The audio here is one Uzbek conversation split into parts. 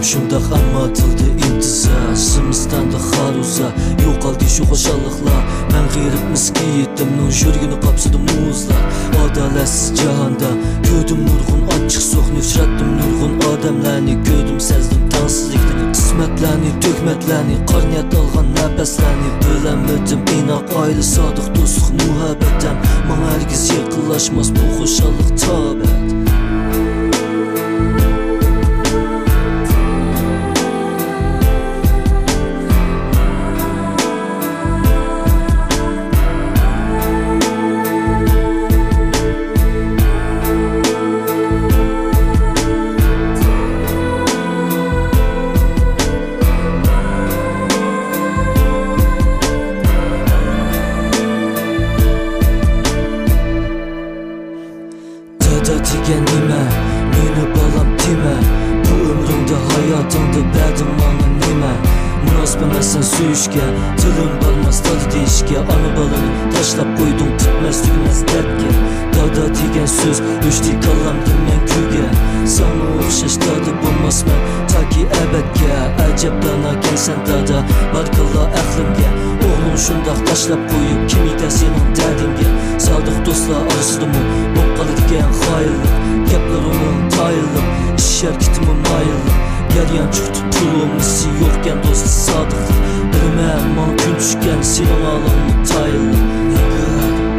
şundaq amma atıldı intizar. Sımistanda xaruza yo'qoldi shu xo'shalliqlar. Men g'irib miski yetdim, nur yurgini qapsidi muzlar. Adalatsiz jahonda ko'rdim nurg'un ochiq so'q, nufratdim nurg'un odamlarni, ko'rdim sezdim tansizlikni, qismatlarni, to'kmatlarni, qarniyat olgan nafaslarni. Bilemedim inoq oila, sodiq do'stlik, muhabbatam menga hargiz yaqinlashmas bu xo'shallik tobat. Degan nima, meni balam dema. Bu umrimda hayotingda berdim menga nima? Munosibmasan suyishga, tilim bormas dadi deyishga. Ona balani tashlab qo'ydim tutmas tugmas dardga. Dada degan so'z o'chdi qallamda men kuyga. Sana o'xshash dada bo'lmasman toki abadga. Ajablanarkansan dada, barkalloh aqlimga. O'g'lim shundoq tashlab qo'yib kim yetadi sening dardingga? Sodiq do'stlar orasidami bo'qqaladigan xoyillik, gaplar uning tayillik, ish harakatimi mayillik. Garyan chiqdi pulumisi yo'qkan do'st sodiqlik. Bilmam men kun tushgan sening olamni tayillik.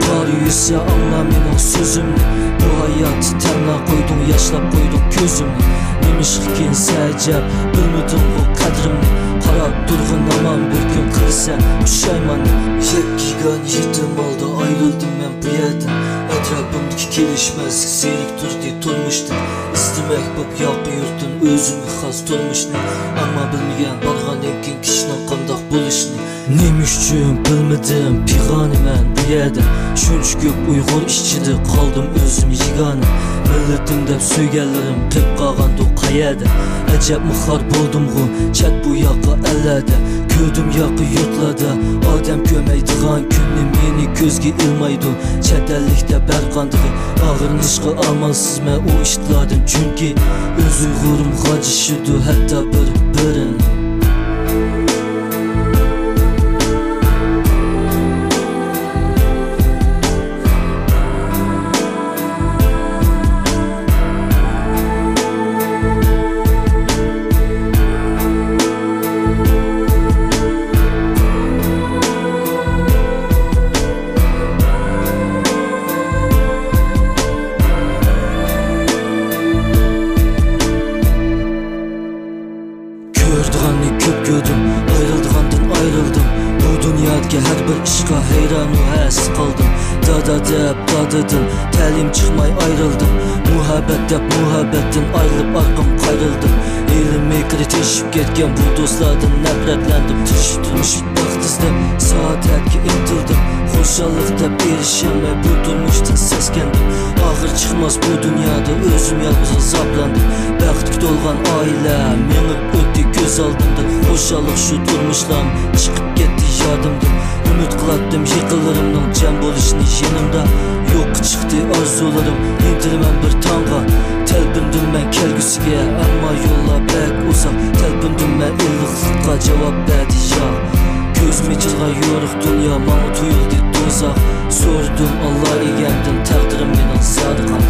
Qor yuzsa anla mening so'zimni. Bu hayot tanla qo'yding, yashlab qo'yding ko'zimni. Nimishkin sajab bilmadim bu qadrimni. Qarab turg'in aman bir kun qilsa pushayman. Yekkigan yetim oldi ayrıldım men bu yerdan. Atrofimdagi kelishmaslik serik turdi turmushdan. İstemek bo'p yoqi yurtdan o'zimga xos turmushni. Ammo bilmagan borgandan keyin kishining qandoq bo'lishini. Nima uchun bilmadim pig'oniman bu yerda. Shuncha ko'p uyg'ur ichida qoldim o'zim yegona. Millatim deb so'yganlarim qilib qolgandi qayerda. Ajab muxor bo'ldim-ku chat bu yoqqa allada. Ko'rdim yoqi yurtlarda odam ko'maydigan kunni meni ko'zga ilmaydi. Chet ellikda barqandig'i og'ir nishqi amalsizman u ishladim chunki o'z uyg'urim g'ajishidi hatto bir-birini. Ko'rdiganni ko'p ko'rdim, ayrıldigandan ayrıldım. Bu dunyodagi har bir ishqa hayron va has qoldim. Dada deb dadadan ta'lim chiqmay ayrıldım. Muhabbat deb muhabbatdan ayrilib orqam qayrildim. Elimga kiritishib ketgan bu do'stlardan nafratlandim. Turmush baxtsizdim, saodatga intildim. Xo'shallik deb erishamay bu turmushdan seskandim. Og'ir chiqmas bu dunyoda o'zim yolg'iz azoblandim. Baxtga to'lgan oila meni o'tdi ko'z oldimda. Xo'shallik shu turmushdan chiqib ketdi yodimdan. Umid qilatdim yiqilarimning jam bo'lishini yanimda. Yo'q chiqdi orzularim, intilaman bir tong'a. Talpindim men kelgusiga, ammo yo'llar bak uzoq. Talpindim men illiqlikqa, javob berdi yo'q. Ko'zimga jilg'a yo'riq dunyo, menga tuyuldi do'zax. So'rdim Alloh egandan taqdirim mening sodiqam.